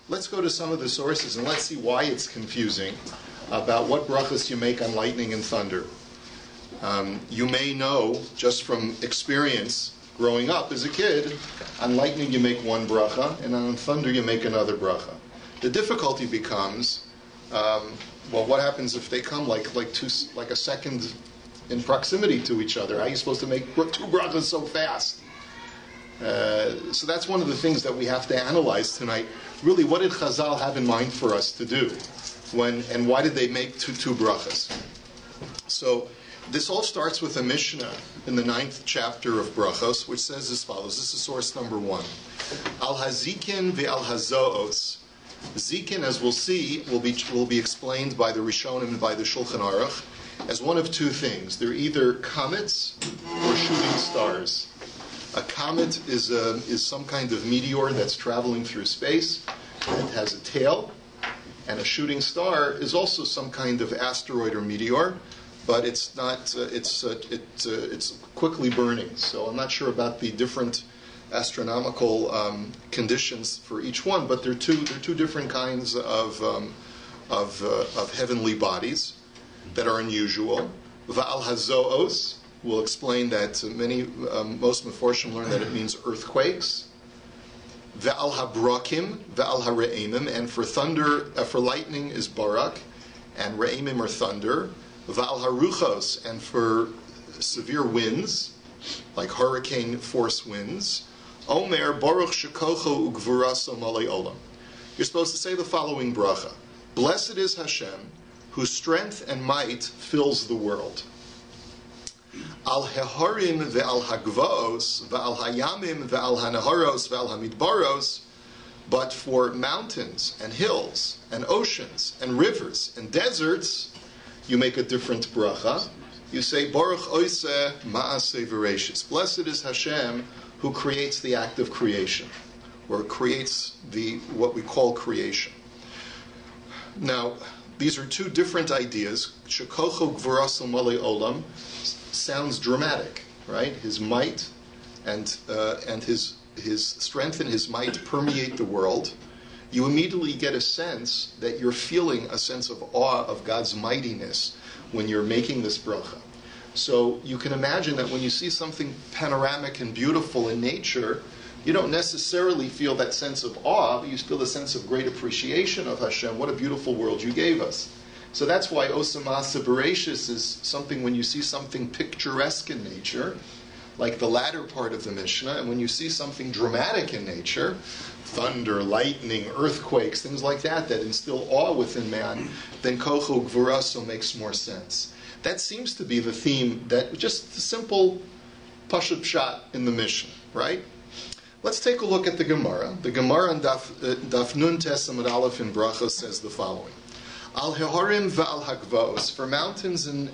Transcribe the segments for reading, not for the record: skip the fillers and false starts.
let's go to some of the sources and let's see why it's confusing about what brachas you make on lightning and thunder. You may know, just from experience growing up as a kid, on lightning you make one bracha, and on thunder you make another bracha. The difficulty becomes, well, what happens if they come like a second in proximity to each other? How are you supposed to make two brachas so fast? So that's one of the things that we have to analyze tonight. Really, what did Chazal have in mind for us to do? And why did they make two brachas? So this all starts with a Mishnah in the 9th chapter of Berachos, which says as follows. This is source number 1. Al hazikin ve'al hazoos. Zikin, as we'll see, will be explained by the Rishonim and by the Shulchan Aruch as one of two things. They're either comets or shooting stars. A comet is some kind of meteor that's traveling through space. It has a tail. And a shooting star is also some kind of asteroid or meteor, but it's not. It's quickly burning. So I'm not sure about the different astronomical conditions for each one, but they're two different kinds of heavenly bodies that are unusual. Va'al hazoos. We'll explain that most Meforshim learn that it means earthquakes. Ve'al habrakim, ve'al hare'imim, and for thunder, for lightning is barak, and re'imim are thunder. Ve'al haruchos, and for severe winds, like hurricane force winds. Omer baruch shekocho ugvuraso malei olam. You're supposed to say the following bracha: Blessed is Hashem, whose strength and might fills the world. Al heharim ve'al hagvaos ve'al hayamim ve'al hanaharos ve'al hamidbaros, but for mountains and hills and oceans and rivers and deserts, you make a different bracha. You say Baruch oiseh ma'aseh v'reishis. Blessed is Hashem, who creates the act of creation, or creates what we call creation. Now, these are two different ideas. Shekocho gvuraso malei olam sounds dramatic, right? His might and his strength and his might permeate the world. You immediately get a sense that you're feeling a sense of awe of God's mightiness when you're making this bracha. So you can imagine that when you see something panoramic and beautiful in nature, you don't necessarily feel that sense of awe, but you feel the sense of great appreciation of Hashem. What a beautiful world you gave us. So that's why Osamasa Berachos is something when you see something picturesque in nature, like the latter part of the Mishnah, and when you see something dramatic in nature, thunder, lightning, earthquakes, things like that, that instill awe within man, then Kocho Gvuraso makes more sense. That seems to be the theme, that just the simple Pashut Pshat in the Mishnah, right? Let's take a look at the Gemara. The Gemara on Daf Nun Tes Amud Aleph in Berachos says the following. Al heharim ve'al hagvaos. For mountains and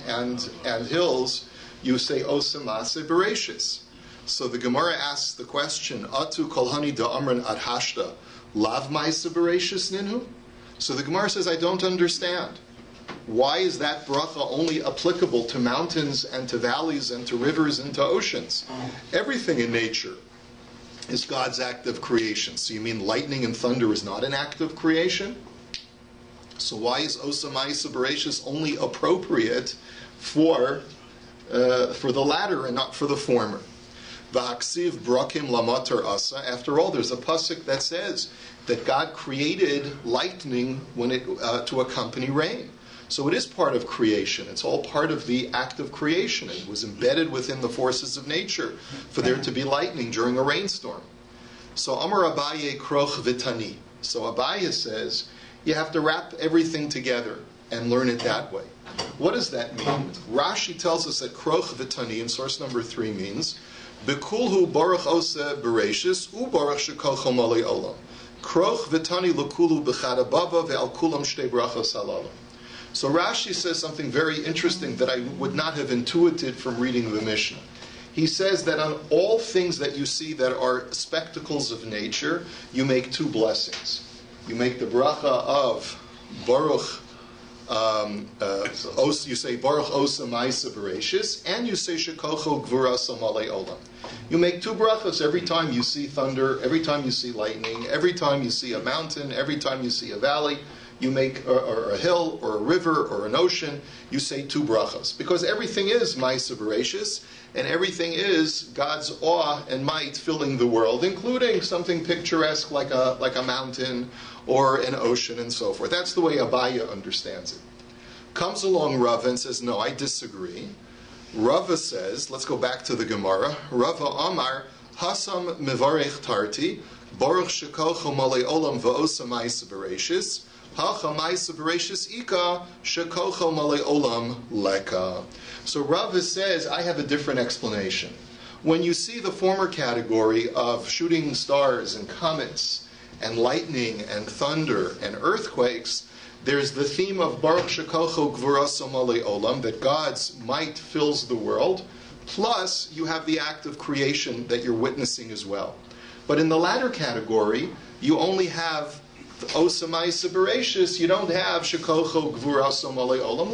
hills, you say Osamase Berachos. So the Gemara asks the question, Atu kolhani da'amran ad hashda, lav ma'isa Berachos ninhu? So the Gemara says, I don't understand. Why is that bracha only applicable to mountains and to valleys and to rivers and to oceans? Everything in nature is God's act of creation. So you mean lightning and thunder is not an act of creation? So why is Osama'isa Berachos only appropriate for the latter and not for the former? V'aksiv brakim lamatar asa. After all, there's a pasuk that says that God created lightning to accompany rain. So it is part of creation. It's all part of the act of creation. It was embedded within the forces of nature for there to be lightning during a rainstorm. So Amar Abaye kroch vitani. So Abaye says, you have to wrap everything together and learn it that way. What does that mean? Rashi tells us that kroch vitani in source number 3 means bekulhu baruch ose berachos u baruch shekocho malei olam. Kroch vitani lekulu b'chad abava ve'al kulam shtei brachos halalam. So Rashi says something very interesting that I would not have intuited from reading the Mishnah. He says that on all things that you see that are spectacles of nature, you make two blessings. You make the bracha of Baruch you say Baruch Osa Maisa Berachos, and you say Shekocho Gvurasa Malei Olam. You make two brachos every time you see thunder, every time you see lightning, every time you see a mountain, every time you see a valley. You make or a hill or a river or an ocean. You say two brachos because everything is Maisa Berachos, and everything is God's awe and might filling the world, including something picturesque like a mountain or an ocean and so forth. That's the way Abaya understands it. Comes along Rava and says, no, I disagree. Rava says, let's go back to the Gemara. Rava Amar, Hasam Mevarech Tarti, Baruch Shekocho Malei Olam Va'osa Maisa Berachos, Hacha Maisa Berachos Ika, Shekocho Malei Olam Leka. So Rava says, I have a different explanation. When you see the former category of shooting stars and comets and lightning and thunder and earthquakes, there's the theme of Baruch Shekocho Gvurasa Malei Olam, that God's might fills the world, plus you have the act of creation that you're witnessing as well. But in the latter category, you only have Osa Maisa Berachos, you don't have Shekocho Gvurasa Malei Olam,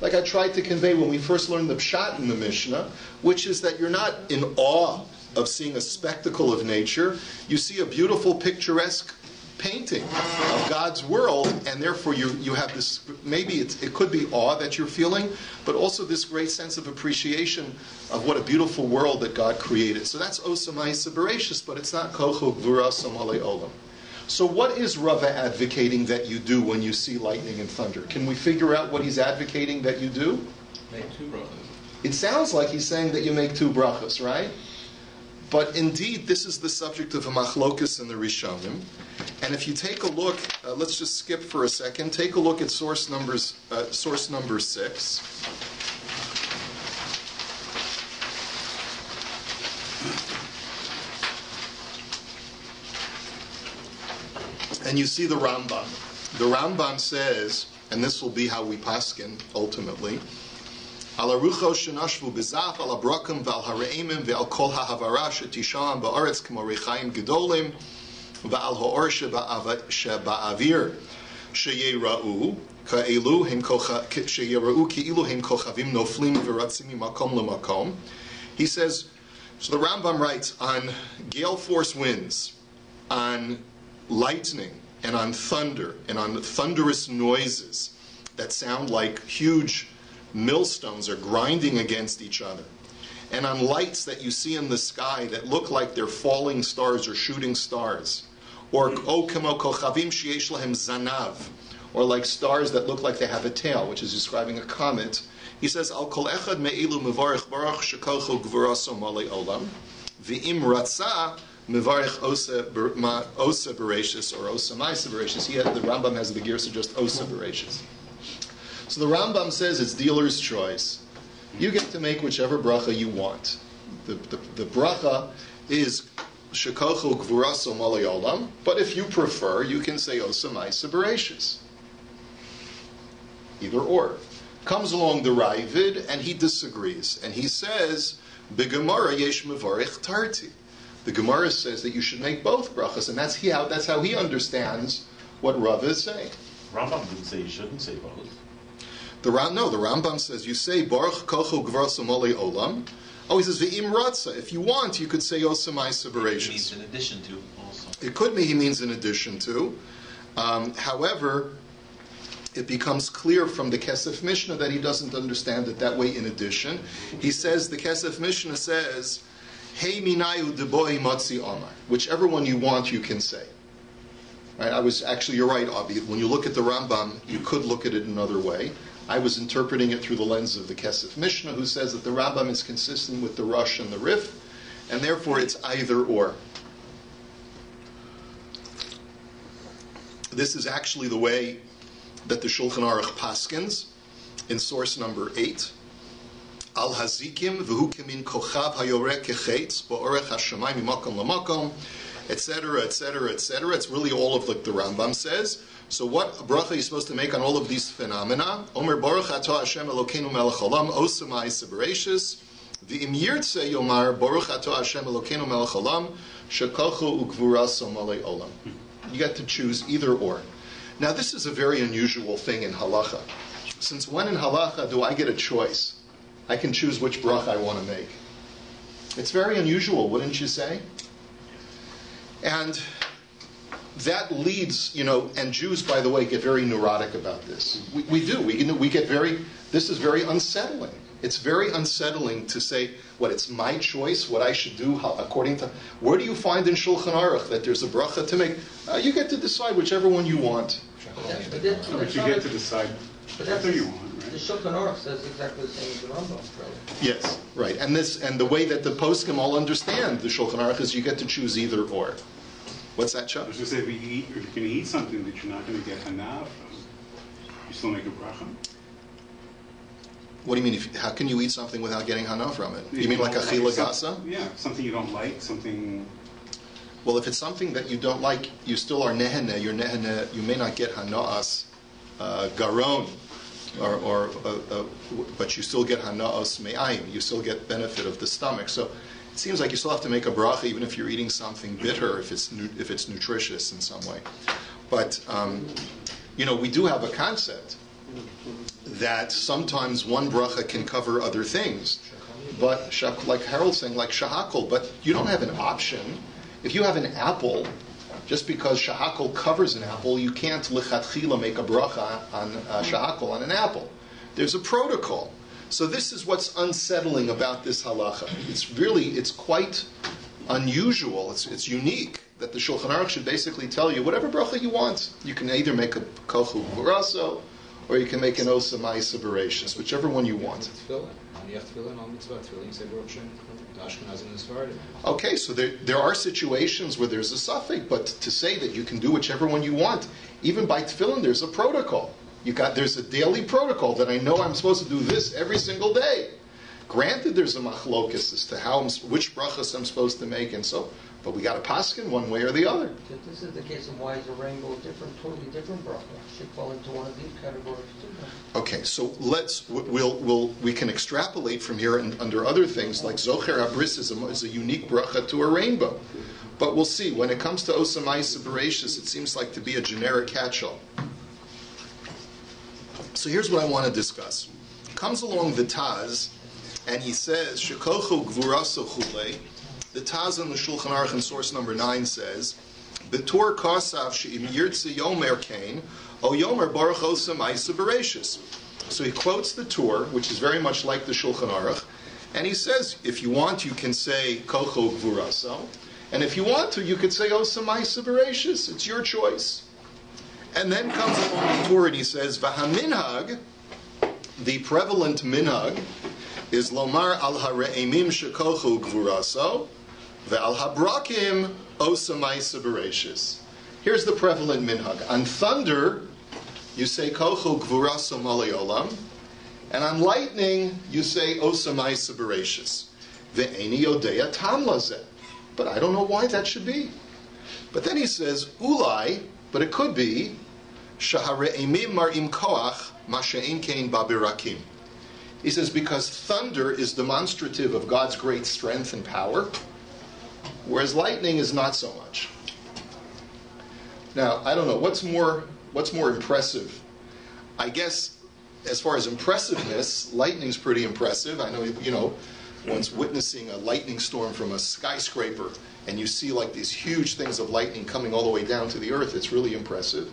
like I tried to convey when we first learned the Pshat in the Mishnah, which is that you're not in awe of seeing a spectacle of nature. You see a beautiful, picturesque painting of God's world, and therefore you have this, maybe it could be awe that you're feeling, but also this great sense of appreciation of what a beautiful world that God created. So that's Osa Maisa Berachos, but it's not Kocho Gvurasa Malei Olam. So what is Rava advocating that you do when you see lightning and thunder? Can we figure out what he's advocating that you do? Make two brachos. It sounds like he's saying that you make two brachos, right? But indeed, this is the subject of a machlokus in the Rishonim. And if you take a look, let's just skip for a second. Take a look at source number 6. And you see the Rambam. The Rambam says, and this will be how we paskin ultimately, Al aruchos shenashvu bezach al abrakim v'al hareimim v'al kol ha'havara shetisham ba'aretz k'mo rechaim gedolim v'al ha'or sheba'avir sheyera'u ka'elu hem kochavim noflim v'ratzim makom lemakom. He says, so the Rambam writes, on gale force winds, on lightning, and on thunder, and on thunderous noises that sound like huge millstones are grinding against each other, and on lights that you see in the sky that look like they're falling stars or shooting stars, or o kemo kochavim sheyesh lahem zanav, or like stars that look like they have a tail, which is describing a comet. He says, Al kol echad me'ilu mevarich baruch shekocho gvuraso malei olam, v'im ratzah mevarich osa berachos or osa maisa berachos. The Rambam has the gears of just osa berachos. So the Rambam says it's dealer's choice. You get to make whichever bracha you want. The bracha is shekocho gvuraso malei olam, but if you prefer, you can say osa maisa berachos. Either or. Comes along the Ravid, and he disagrees, and he says, "B'Gemara yesh mevarich tarti." The Gemara says that you should make both brachas, and that's how he understands what Rava is saying. Rambam didn't say you shouldn't say both. The Rambam says you say Baruch Kocho Gvurasa Malei Olam. Oh, he says V'im Ratza. If you want, you could say Osa Maisa Berachos. It means in addition to also. It could mean he means in addition to. However, it becomes clear from the Kesef Mishnah that he doesn't understand it that way in addition. He says, the Kesef Mishnah says, Hey minayu deboi matzi amar. Whichever one you want, you can say. Right? You're right, Avi. When you look at the Rambam, you could look at it another way. I was interpreting it through the lens of the Kesef Mishnah, who says that the Rambam is consistent with the Rush and the Rif, and therefore it's either or. This is actually the way that the Shulchan Aruch paskins in source number 8. Al hazikim v'hu kemin kochav hayoreh kechetz ba'orech hashamayim mimakom lamakom, etc., etc., etc. It's really all of like the Rambam says. So what bracha are you supposed to make on all of these phenomena? Omer baruch atah Hashem Elokeinu melech olam osa ma'aseh berachos v'im yirtzeh yomar baruch atah Hashem Elokeinu melech olam shekocho ugvuraso malei olam. You got to choose either or. Now, this is a very unusual thing in halacha. Since when in halacha do I get a choice? I can choose which bracha I want to make. It's very unusual, wouldn't you say? And that leads, and Jews, by the way, get very neurotic about this. We do. We get this is very unsettling. It's very unsettling to say, it's my choice, what I should do, according to... Where do you find in Shulchan Aruch that there's a bracha to make? You get to decide whichever one you want. But you get to decide whether you want, right? The Shulchan Aruch says exactly the same as the Rambam, really. Yes, right. And the way that the poskim all understand the Shulchan Aruch is you get to choose either or. What's that, Chuck? I was going to say, if you can eat something that you're not going to get hana from, you still make a bracha? What do you mean? How can you eat something without getting hana from it? You mean like achila gasa? Yeah, something you don't like, something... Well, if it's something that you don't like, you still are nehene. You're nehene. You may not get hana'as garon, but you still get hana'as me'ayim. You still get benefit of the stomach. So it seems like you still have to make a bracha even if you're eating something bitter, if it's nutritious in some way. But we do have a concept that sometimes one bracha can cover other things. But like Harold's saying, like shahakol, but you don't have an option. If you have an apple, just because shahakol covers an apple, you can't lichatchila make a bracha on shahakol on an apple. There's a protocol. So this is what's unsettling about this halacha. It's quite unusual. It's unique that the Shulchan Aruch should basically tell you whatever bracha you want. You can either make a kochu buraso, or you can make an osa ma'isa berachos, whichever one you want. You have tefillin on mitzvah. Tefillin, you say Baruch Shem, Ashkenazim and Sephardim. Okay, so there are situations where there's a suffix, but to say that you can do whichever one you want, even by tefillin, there's a protocol. There's a daily protocol that I know I'm supposed to do this every single day. Granted, there's a machlokus as to which brachas I'm supposed to make, but we got a paskin one way or the other. This is the case of why is a rainbow totally different bracha. Should fall into one of these categories too. Okay, so we can extrapolate from here and under other things like Zocher HaBris is a unique bracha to a rainbow. But we'll see. When it comes to Osa Ma'isa Berachos, it seems like to be a generic catch-all. So here's what I want to discuss. Comes along the Taz, and he says, Shekochu Gvuraso Chulei. The Taz on the Shulchan Aruch in source number 9 says, B'tor Kosav She'im Yirtze Yomer Kain, O Yomer Baruch Osa Ma'isa Berachos. So he quotes the Torah, which is very much like the Shulchan Aruch, and he says, if you want, you can say Kocho Gvuraso, and if you want to, you could say Osa Ma'isa Berachos. It's your choice. And then comes along the Torah and he says, V'haminhag, the prevalent minhag, is Lomar al hare'emim shekochu gvuraso, ve'al habrakim osa ma'isa berachos. Here's the prevalent minhag. On thunder, you say kochu gvuraso malei olam, and on lightning, you say osa ma'isa berachos. Ve'eni yodea tam lazeh. But I don't know why that should be. But then he says, ulai, but it could be, shahare'emim mar'im koach masha'im kein babirakim. He says, because thunder is demonstrative of God's great strength and power, whereas lightning is not so much. Now, I don't know, what's more impressive? I guess, as far as impressiveness, lightning's pretty impressive. I know, one's witnessing a lightning storm from a skyscraper, and you see like these huge things of lightning coming all the way down to the earth. It's really impressive.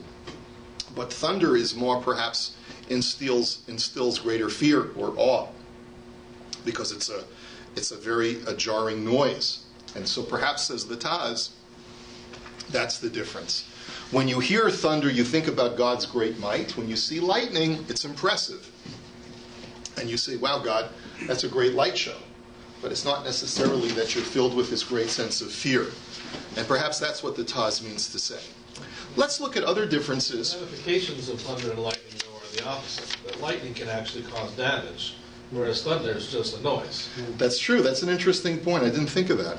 But thunder is more, perhaps, instills greater fear or awe, because it's a very jarring noise. And so perhaps, says the Taz, that's the difference. When you hear thunder, you think about God's great might. When you see lightning, it's impressive. And you say, wow, God, that's a great light show. But it's not necessarily that you're filled with this great sense of fear. And perhaps that's what the Taz means to say. Let's look at other differences. The ramifications of thunder and lightning are the opposite. That lightning can actually cause damage, whereas thunder is just a noise. That's true. That's an interesting point. I didn't think of that.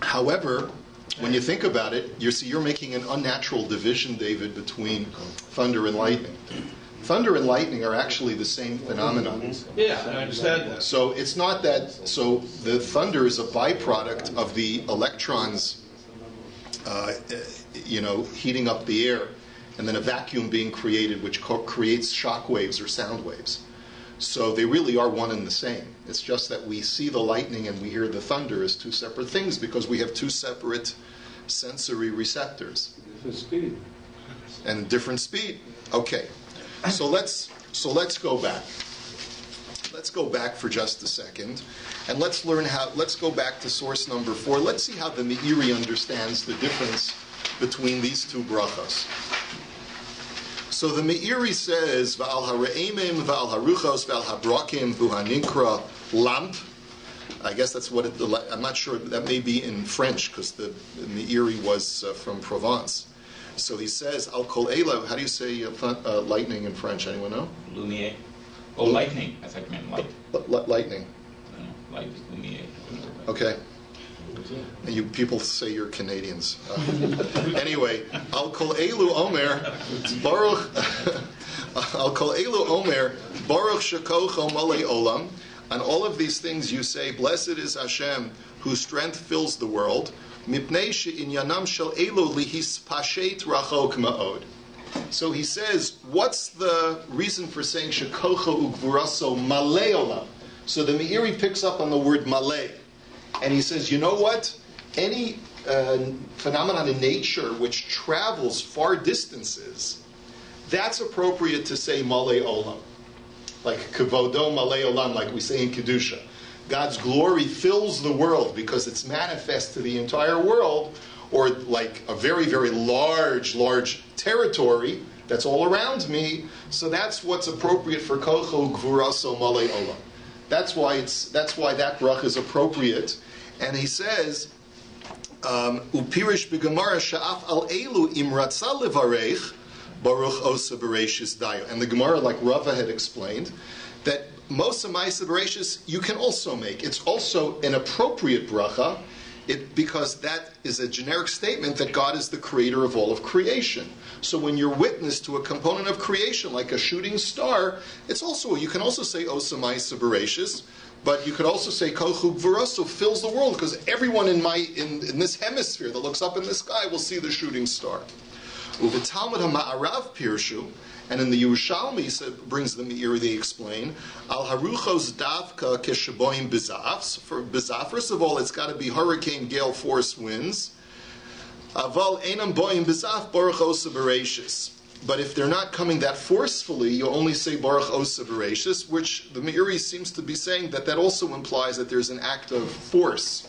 However, when you think about it, you're making an unnatural division, David, between thunder and lightning. Thunder and lightning are actually the same phenomenon. Yeah, I understand that. So it's not that. So the thunder is a byproduct of the electrons, heating up the air, and then a vacuum being created which creates shock waves or sound waves. So they really are one and the same. It's just that we see the lightning and we hear the thunder as two separate things because we have two separate sensory receptors. Different speed. And different speed. Okay. So let's go back. Let's go back for just a second, and let's go back to source number 4. Let's see how the Meiri understands the difference between these two brachos. So the Meiri says, V'al ha're'emim, v'al ha'ruchos, v'al ha'brakim, v'haninkra lamp. I guess that's what I'm not sure, that may be in French, because the Meiri was from Provence. So he says, Al kol ela, how do you say lightning in French? Anyone know? Lumiere. Oh, lightning. I thought you meant light. Lightning. No, light is lumiere. Okay. You people say you're Canadians. Anyway, Al kol elu omer, Baruch, Al kol elu omer, Baruch shekocho malei olam. On all of these things you say, blessed is Hashem, whose strength fills the world. Mipnei she'inyanam shel elu lihispashet rachok ma'od. So he says, what's the reason for saying shekocho ugvuraso malei olam? So the Meiri picks up on the word malei. And he says, you know what? Any phenomenon in nature which travels far distances, that's appropriate to say malei olam. Like kavodo malei olam, like we say in Kedusha. God's glory fills the world because it's manifest to the entire world, or like a very, very large territory that's all around me. So that's what's appropriate for kocho gvuraso malei olam. That's why that brach is appropriate. And he says, Upirish b'gemara sha'af al elu imratza levarech baruch osa bereshis dayo. And the Gemara, like Rava had explained, that Mosa Maisa Bereshis you can also make. It's also an appropriate bracha, because that is a generic statement that God is the creator of all of creation. So when you're witness to a component of creation, like a shooting star, you can also say Osa Maisa Bereshis, but you could also say Kochu Gvuraso fills the world, because everyone in this hemisphere that looks up in the sky will see the shooting star. Uva Talmud HaMa'arav Pirshu, and in the Yerushalmi brings the Meiri, they explain, Al Haruchos Davka Keshaboim Bizafs. For Bizaf, first of all, it's got to be hurricane gale force winds. Aval Einam Boim Bizaf Baruch Osa Bereshis. But if they're not coming that forcefully, you only say Baruch Osa Bereshis, which the Meiri seems to be saying that also implies that there's an act of force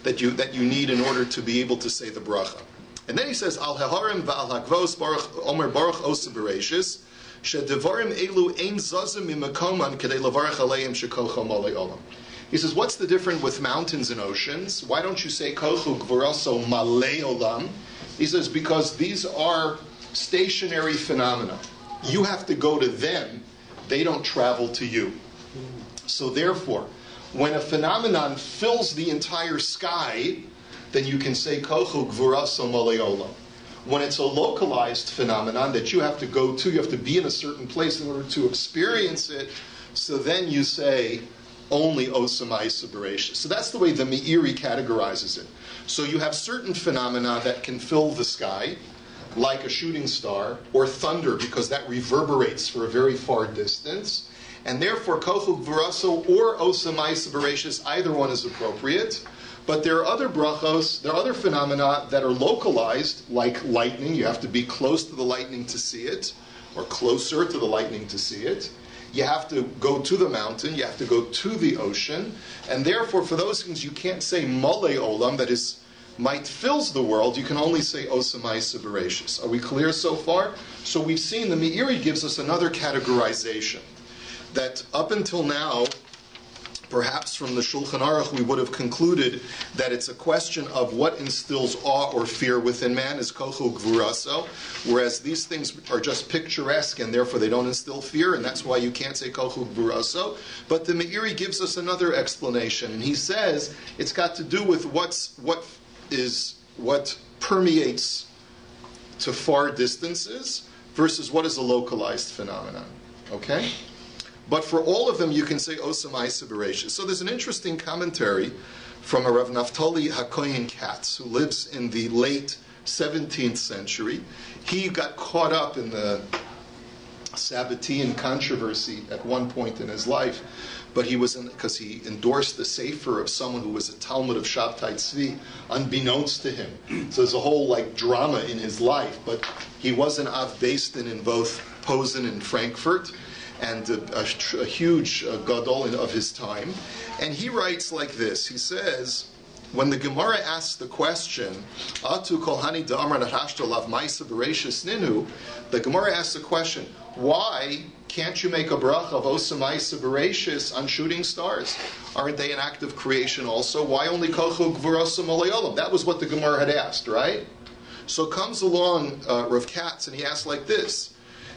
that you need in order to be able to say the bracha. And then he says, Al Haharim va'al Hakvos Baruch Omer Baruch Osa Bereshis, Shedevarim Elu Ein Zazim Mimakoman Kedei Levarach Aleim Shekocho Malei Olam. He says, what's the difference with mountains and oceans? Why don't you say Kochu Gvuraso Malei Olam? He says, because these are stationary phenomena. You have to go to them. They don't travel to you. So therefore, when a phenomenon fills the entire sky, then you can say Kochu Gvuraso Malei Olam. When it's a localized phenomenon that you have to go to, you have to be in a certain place in order to experience it, so then you say only Osa Maisa Bereshis. So that's the way the Meiri categorizes it. So you have certain phenomena that can fill the sky, like a shooting star, or thunder, because that reverberates for a very far distance. And therefore, Kochu Gvuraso or Osa Maisa Bereshis, either one is appropriate. But there are other brachos, there are other phenomena that are localized, like lightning. You have to be close to the lightning to see it, or closer to the lightning to see it. You have to go to the mountain, you have to go to the ocean, and therefore for those things you can't say Malei Olam, that is, might fills the world, you can only say Osa Maisa Bereshis. Are we clear so far? So we've seen the Meiri gives us another categorization, that up until now, perhaps from the Shulchan Aruch we would have concluded that it's a question of what instills awe or fear within man is Kochu Gvuraso, whereas these things are just picturesque and therefore they don't instill fear, and that's why you can't say Kochu Gvuraso. But the Meiri gives us another explanation, and he says it's got to do with what permeates to far distances versus what is a localized phenomenon. Okay? But for all of them, you can say Osa Maisa Bereshis. So there's an interesting commentary from a Rav Naftali HaKohen Katz, who lives in the late 17th century. He got caught up in the Sabbatean controversy at one point in his life, but he was because he endorsed the sefer of someone who was a Talmud of Shabtai Tzvi, unbeknownst to him. So there's a whole drama in his life, but he was an Av Beis Din in both Posen and Frankfurt, and a huge gadol of his time. And he writes like this. He says, when the Gemara asks the question, Atu kol hani da'amar nahashto lav ma'isa bereshis ninu, the Gemara asks the question, why can't you make a bracha of osa ma'isa bereshis on shooting stars? Aren't they an act of creation also? Why only kochu gvurasa malayolam? That was what the Gemara had asked, right? So comes along Rav Katz, and he asks like this,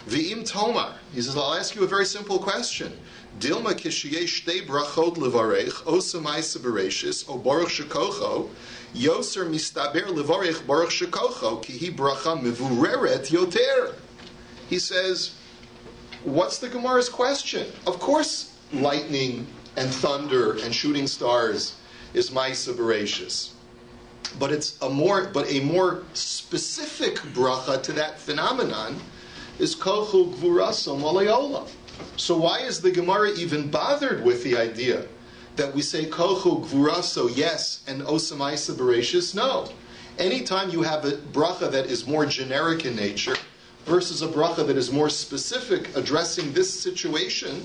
V'im tomar, he says, I'll ask you a very simple question. Dilma kishiyesh shtei brachot levarech, osa ma'isa bereshis, o baruch shekocho, yoser mistaber levarech baruch shekocho, ki hi bracha mevureret yoter. He says, what's the Gemara's question? Of course, lightning and thunder and shooting stars is ma'isa bereshis. But a more specific bracha to that phenomenon is kochu gvuraso malayola. So why is the Gemara even bothered with the idea that we say kochu gvuraso yes and osa ma'isa bereshis no? Anytime you have a bracha that is more generic in nature versus a bracha that is more specific addressing this situation,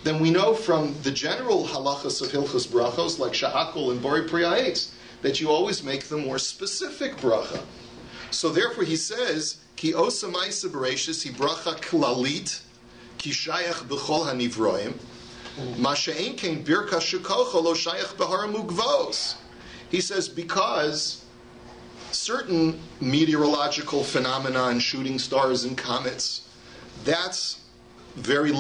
then we know from the general halachas of Hilchos Brachos like shahakol and bori pri ha'etz that you always make the more specific bracha. So therefore he says ki osa ma'isa bereshis hi bracha klalit ki shayach b'chol hanivroim ma she'ein kein birkas shekocho lo shayach b'har mugvos. He says because certain meteorological phenomena and shooting stars and comets, those are very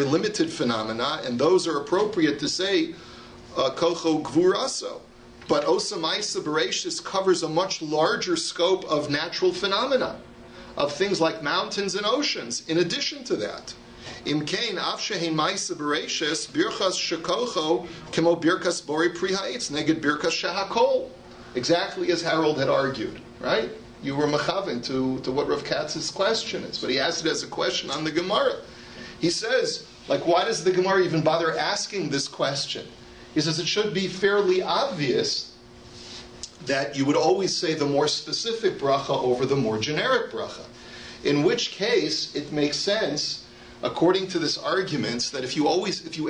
limited phenomena, and those are appropriate to say kocho gvuraso. But osa ma'isa bereshis covers a much larger scope of natural phenomena, of things like mountains and oceans. In addition to that, imkein af shehein ma'isa bereshis birchas shekocho kemo birkas bori pri ha'etz neged birkas shehakol. Exactly as Harold had argued, right? You were mechaven to what Rav Katz's question is, but he asked it as a question on the Gemara. He says, why does the Gemara even bother asking this question? He says it should be fairly obvious that you would always say the more specific bracha over the more generic bracha. In which case, it makes sense, according to this argument, that if you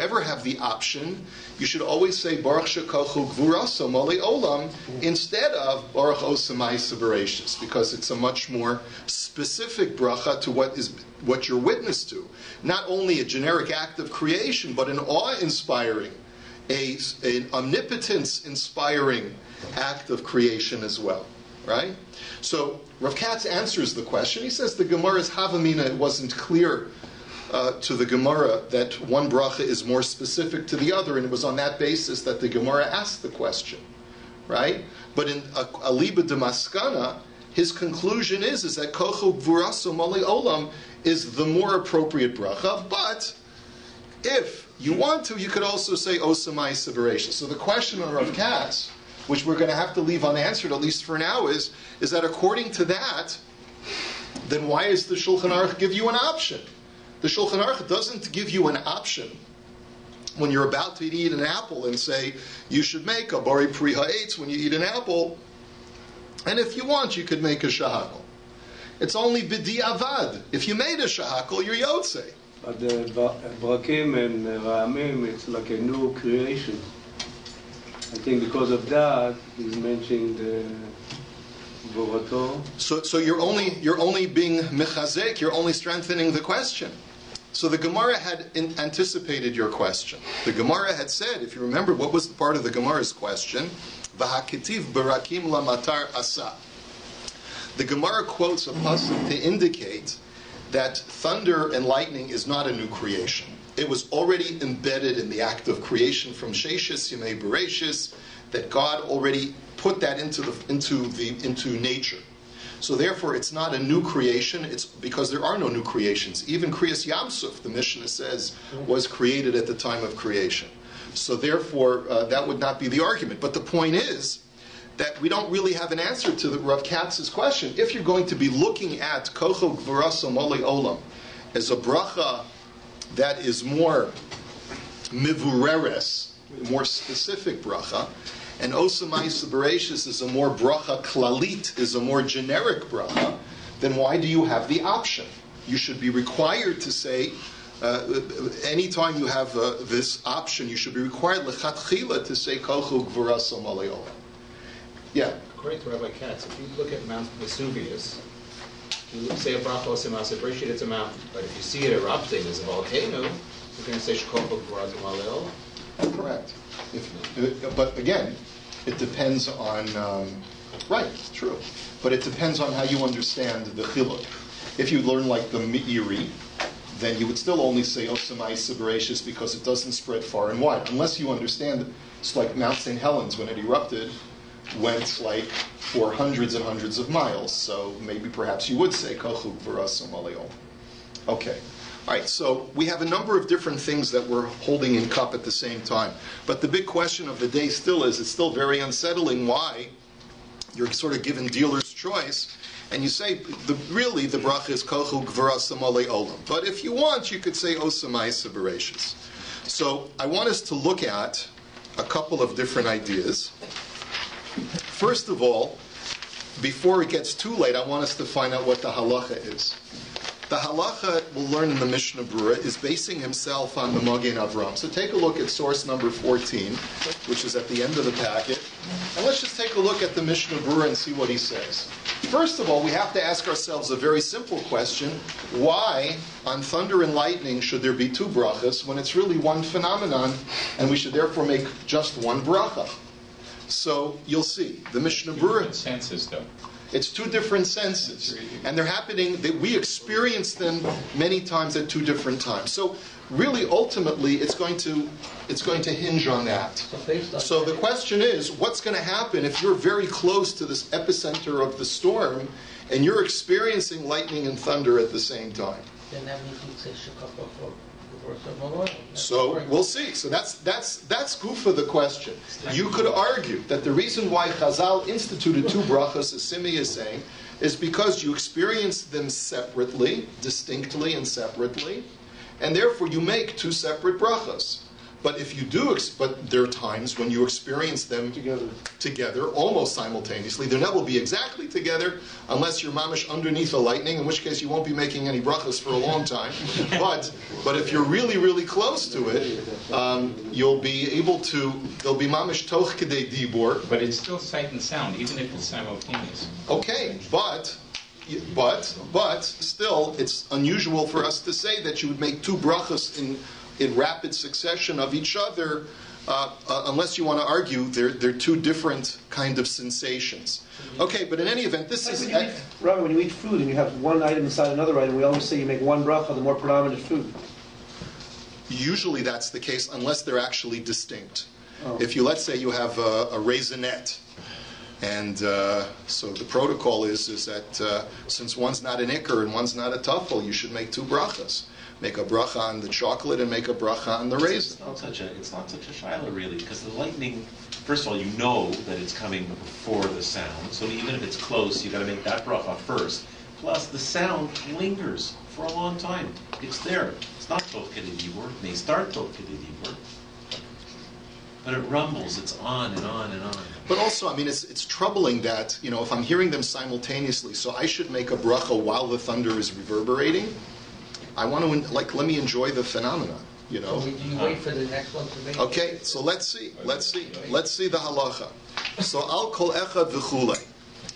ever have the option, you should always say Baruch shekochu gvuraso malei olam instead of Baruch osa ma'isa bereshis, because it's a much more specific bracha to what you're witness to. Not only a generic act of creation, but an awe-inspiring, an omnipotence-inspiring act of creation as well, right? So Rav Katz answers the question. He says the Gemara's Havamina, it wasn't clear to the Gemara that one bracha is more specific to the other, and it was on that basis that the Gemara asked the question, right? But in Aliba de Maskana, his conclusion is that kochu gvuraso malei olam is the more appropriate bracha, but if you want to, you could also say osa ma'isa bereshis. So the question on Rav Katz, which we're going to have to leave unanswered at least for now, is that according to that, then why does the Shulchan Aruch give you an option? The Shulchan Aruch doesn't give you an option when you're about to eat an apple and say you should make a bori pri ha'etz when you eat an apple, and if you want, you could make a shahakol. It's only b'di avad. If you made a shahakol, you're yotzei. But the Brakim and Ramim, it's like a new creation. I think because of that, he's mentioning the Borato. So you're only being mechazek, you're only strengthening the question. So the Gemara had anticipated your question. The Gemara had said, if you remember, what was the part of the Gemara's question? V'haketiv barakim lamatar asa. The Gemara quotes a pasuk to indicate that thunder and lightning is not a new creation. It was already embedded in the act of creation from Sheishis Yemei Bereshis, that God already put that into nature. So therefore, it's not a new creation. It's because there are no new creations. Even Kriyas Yamsuf, the Mishnah says, was created at the time of creation. So therefore, that would not be the argument. But the point is that we don't really have an answer to the Rav Katz's question. If you're going to be looking at Kocho Gvuraso Moli Olam as a bracha that is more mivureres, more specific bracha, and Osamais Berachos is a more bracha klalit, is a more generic bracha, then why do you have the option? You should be required to say, anytime you have this option, you should be required lechatchila to say Kocho Gvuraso Moli Olam. Yeah. According to Rabbi Katz, if you look at Mount Vesuvius, you say a Berachos and Masabrishit, it's a mountain. But if you see it erupting as a volcano, you're going to say Shkocho Gvuraso Moli Olam. Correct. But again, it depends on, right, true. But it depends on how you understand the chiluk. If you learn like the Meiri, then you would still only say Osamais Berachos because it doesn't spread far and wide. Unless you understand, it's like Mount St. Helens when it erupted, went like for hundreds and hundreds of miles. So maybe perhaps you would say Kochu Gvuraso Moli Olam. Okay. All right, so we have a number of different things that we're holding in cup at the same time. But the big question of the day still is, it's still very unsettling why you're sort of given dealer's choice, and you say, really the bracha is Kochu Gvuraso Moli Olam. But if you want, you could say Osamais Berachos. So I want us to look at a couple of different ideas. First of all, before it gets too late, I want us to find out what the halacha is. The halacha we'll learn in the Mishnah Berurah is basing himself on the Magen Avraham. So take a look at source number 14, which is at the end of the packet. And let's just take a look at the Mishnah Berurah and see what he says. First of all, we have to ask ourselves a very simple question. Why, on thunder and lightning, should there be two brachas when it's really one phenomenon, and we should therefore make just one bracha? So you'll see. The Mishnah Berurah... senses, though. It's two different senses, and they're happening, that we experience them many times at two different times. So really, ultimately, it's going to hinge on that. So the question is, what's going to happen if you're very close to this epicenter of the storm, and you're experiencing lightning and thunder at the same time? Then that means you'd say Shkocho. So we'll see. So that's goof of the question. You could argue that the reason why Chazal instituted two brachas, as Simi is saying, is because you experience them separately, distinctly and separately, and therefore you make two separate brachas. But if you do, but there are times when you experience them together, almost simultaneously. They'll never be exactly together unless you're mamish underneath the lightning, in which case you won't be making any brachas for a long time. But if you're really, really close to it, you'll be able to. There'll be mamish toch kedei dibur. But it's still sight and sound, even if it's simultaneous. Okay, but still, it's unusual for us to say that you would make two brachas in rapid succession of each other, unless you want to argue they're two different kind of sensations. Okay, but in any event, this is... Rabbi, when you eat food and you have one item inside another item, we always say you make one bracha, the more predominant food. Usually that's the case, unless they're actually distinct. Oh. If you, let's say you have a raisinette, and so the protocol is that since one's not an ikar and one's not a tuffle, you should make two brachas. Make a bracha on the chocolate and make a bracha on the raisin. It's not such a shaila, really, because the lightning, first of all, you know that it's coming before the sound, so even if it's close, you got to make that bracha first. Plus, the sound lingers for a long time. It's there. It's not toch kedei dibur. It may start toch kedei dibur, but it rumbles. It's on and on and on. But also, I mean, it's troubling that, if I'm hearing them simultaneously, so I should make a bracha while the thunder is reverberating. I want to, let me enjoy the phenomenon, So do you wait for the next one to make it? Okay, so let's see the halacha. So al kol echad v'chulei.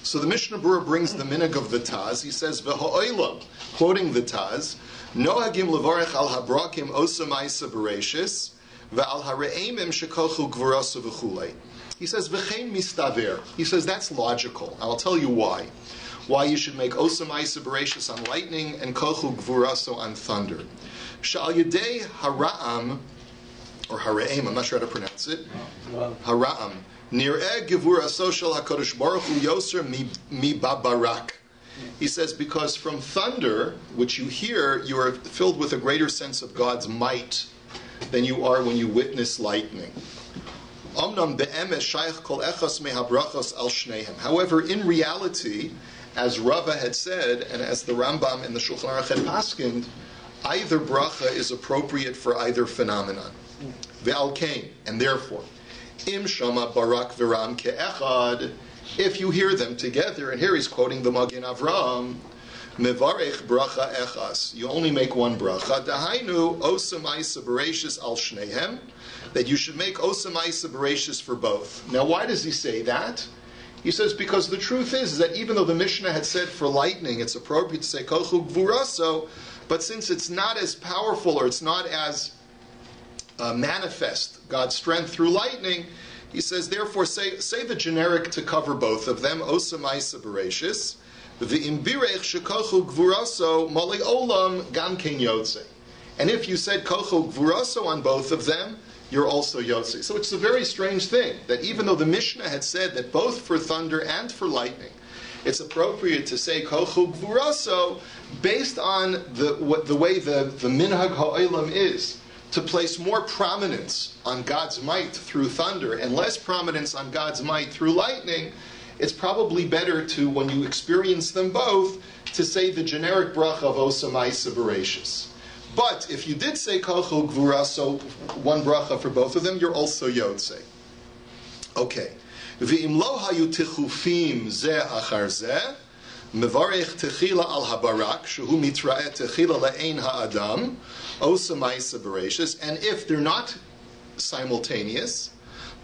So the Mishnah Berurah brings the minig of the Taz. He says, v'ha'olam, quoting the Taz, nohagim levarech al habrakim osamais berachos, v'al hare'emim shekochu gvuraso v'chulei. He says, v'chein mistaver. He says, that's logical. I'll tell you why. Why you should make Osamais Berachos on lightning and Kochu Gvuraso on thunder. Sha'al yedei hara'am, or hara'im, I'm not sure how to pronounce it. Hara'am. Nir'eh Gvuraso shel HaKadosh Baruch Hu yoser mi babarak. He says, because from thunder, which you hear, you are filled with a greater sense of God's might than you are when you witness lightning. However, in reality, as Rava had said, and as the Rambam and the Shulchan Aruch had paskined, either bracha is appropriate for either phenomenon. Ve'al kain, and therefore, im shama barak v'ram ke'echad, if you hear them together, and here he's quoting the Magen Avraham, mevarech bracha echas, you only make one bracha, dahainu osam ma'aseh bereishis al shnehem, that you should make osam ma'aseh bereishis for both. Now, why does he say that? He says because the truth is that even though the Mishnah had said for lightning it's appropriate to say kochu gvuraso, but since it's not as powerful or it's not as manifest God's strength through lightning, he says therefore say the generic to cover both of them, osam ma'aseh bereishis, v'imbirech shekochu gvuraso mali olam gam ken yotze. And if you said kochu gvuraso on both of them, you're also Yosef. So it's a very strange thing that even though the Mishnah had said that both for thunder and for lightning, it's appropriate to say kochu gvuraso, based on the way the minhag ha'olam is, to place more prominence on God's might through thunder and less prominence on God's might through lightning, it's probably better to, when you experience them both, to say the generic bracha of osam ma'aseh bereishis. But if you did say kochu gvura, so one bracha for both of them, you're also yotze. Okay. V'im lo hayu tichufim zeh achar zeh, mevarech techila al habarak, shehu mitra'eh techila le'ein ha'adam, osam ma'aseh bereishis, and if they're not simultaneous,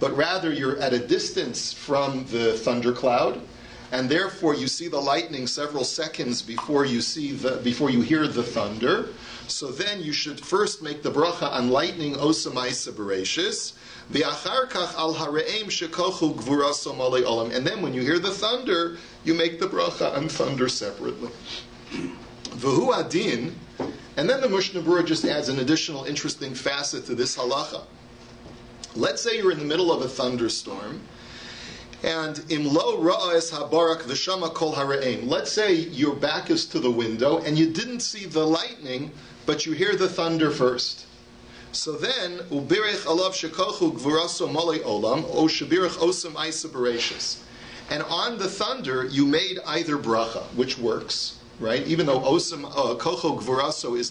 but rather you're at a distance from the thundercloud, and therefore you see the lightning several seconds before you hear the thunder, so then you should first make the bracha on lightning osam ma'aseh bereishis, v'achar kach al hareim shekochu gvuraso malei olam, and then when you hear the thunder, you make the bracha on thunder separately. V'hu adin, and then the Mishnah Berurah just adds an additional interesting facet to this halacha. Let's say you're in the middle of a thunderstorm, and imlo ra'as habarak v'shama kol hareim. Let's say your back is to the window and you didn't see the lightning, but you hear the thunder first. So then ubirech alav shekochu gvuraso malei olam o shabirech osam ma'aseh bereishis. And on the thunder you made either bracha, which works, right? Even though osam kochu gvuraso is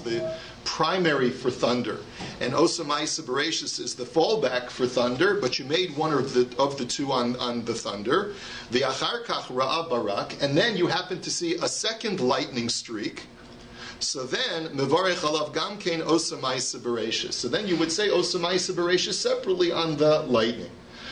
the primary for thunder, and osam ma'aseh bereishis is the fallback for thunder, but you made one of the two on the thunder. The achar kach ra'a barak, and then you happen to see a second lightning streak. So then mevarech alav gam kein osam ma'aseh bereishis. So then you would say osam ma'aseh bereishis separately on the lightning.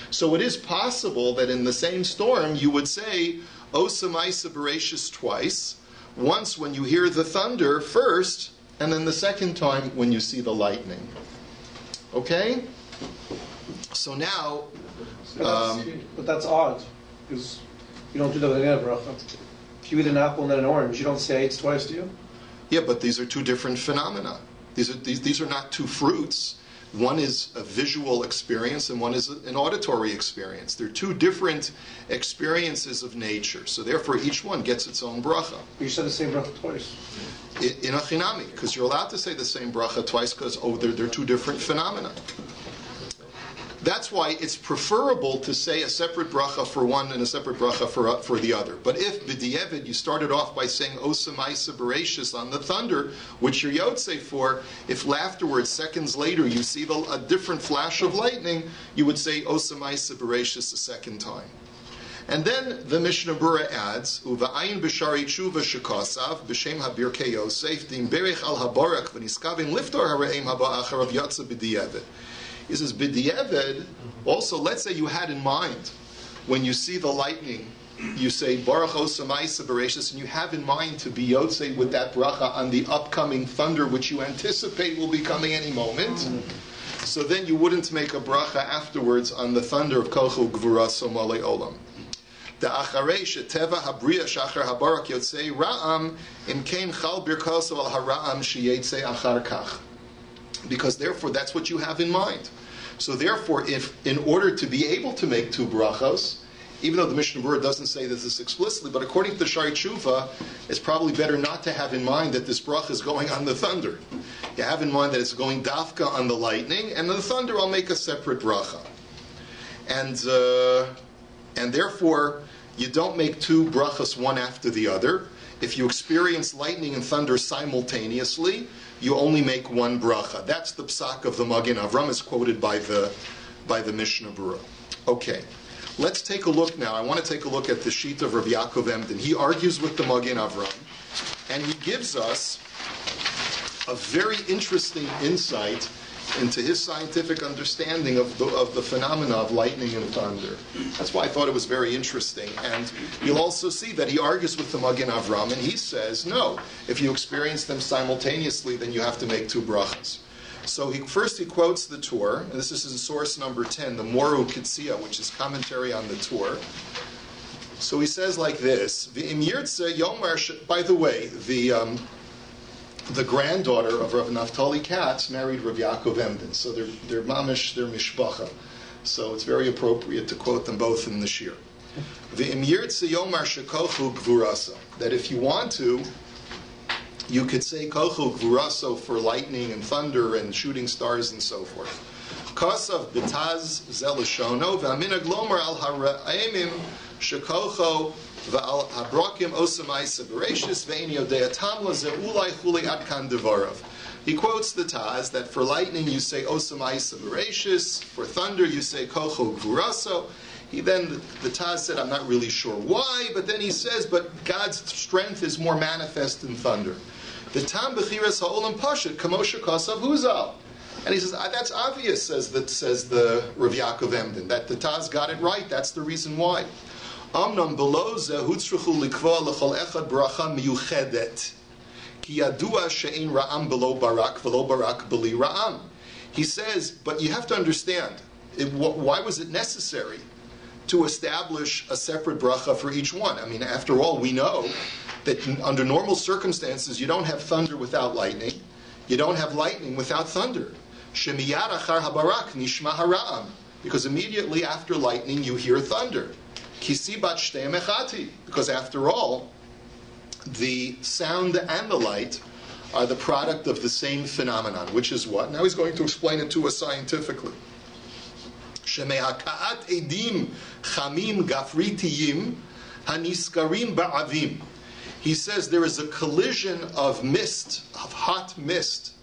So it is possible that in the same storm you would say osam ma'aseh bereishis twice. Once when you hear the thunder first, and then the second time when you see the lightning. Okay? So now... but that's odd, because you don't do that with any other bracha. If you eat an apple and then an orange, you don't say it's twice, do you? Yeah, but these are two different phenomena. These are not two fruits. One is a visual experience and one is an auditory experience. They're two different experiences of nature. So therefore each one gets its own bracha. You said the same bracha twice. In a chinami, because you're allowed to say the same bracha twice because they're two different phenomena. That's why it's preferable to say a separate bracha for one and a separate bracha for the other. But if b'di'evid you started off by saying osam ma'aseh bereishis on the thunder, which you're yotze for, if afterwards, seconds later, you see a different flash of lightning, you would say osam ma'aseh bereishis a second time. And then the Mishnah Berurah adds, Uva'ayin b'shari tshuva shekasav b'shem habirkei Yosef dim berech al habarak v'niskavim liftor hareim haba acharav yatsa b'di'evid. He says, b'di'evid, also, let's say you had in mind, when you see the lightning, you say, Baruch osam ma'aseh bereishis, and you have in mind to be yotze with that bracha on the upcoming thunder, which you anticipate will be coming any moment. So then you wouldn't make a bracha afterwards on the thunder of kochu gvuraso malei olam. The acharei sheteva habriya shachar habarak yotzei ra'am imkein chal birkoso al hara'am sheyetzei achar kach. Because therefore that's what you have in mind. So therefore, if in order to be able to make two brachos, even though the Mishnah Berurah doesn't say this explicitly, but according to the Shari Tshuva, it's probably better not to have in mind that this bracha is going on the thunder. You have in mind that it's going dafka on the lightning, and the thunder I'll make a separate bracha. and therefore you don't make two brachas one after the other. If you experience lightning and thunder simultaneously, you only make one bracha. That's the psak of the Magen Avraham, is quoted by the Mishnah Berurah. Okay, let's take a look now. I want to take a look at the sheet of Rabbi Yaakov Emden. He argues with the Magen Avraham, and he gives us a very interesting insight into his scientific understanding of the phenomena of lightning and thunder. That's why I thought it was very interesting. And you'll also see that he argues with the Magen Avraham, and he says, no, if you experience them simultaneously, then you have to make two brachas. So first he quotes the Torah, and this is in source number 10, the Moru Kitzia, which is commentary on the Torah. So he says like this, V'im yirtze yomar, by the way, the granddaughter of Rav Naftali Katz married Rav Yaakov Emden, so they're mamish, they're mishpacha. So it's very appropriate to quote them both in the shir. V'im yirtze yomar shekochu gvurasa, that if you want to, you could say kochu gvuraso for lightning and thunder and shooting stars and so forth. Kosav betaz zelashono v'aminag lomer al hara'emim shekocho v'al habrokim osamaisa bereshis ve'en yodeatam lazeulai chuli adkan devarav. He quotes the Taz that for lightning you say osamaisa bereshis, for thunder you say kocho gvuraso. He then, the Taz said, I'm not really sure why, but then he says, but God's strength is more manifest in thunder. The Tam Bechiras Ha'olam Pashat, Kamosha Kosav Huzal. And he says, that's obvious, says the Rav Yaakov Emden, that the Taz got it right, that's the reason why. Amnam below zehutzruchu likva l'chol echad bracha miyuchedet. Ki yadua she'ein ra'am below barak v'lo barak b'li ra'am. He says, but you have to understand, why was it necessary to establish a separate bracha for each one? I mean, after all, we know that under normal circumstances, you don't have thunder without lightning. You don't have lightning without thunder. Shemiyad achar habarak nishma hara'am. Because immediately after lightning, you hear thunder. Kisi bat shtei mechati. Because after all, the sound and the light are the product of the same phenomenon, which is what? Now he's going to explain it to us scientifically. Shemehakaat edim chamim gafritiyim haniskarim ba'avim. He says there is a collision of mist, of hot mist,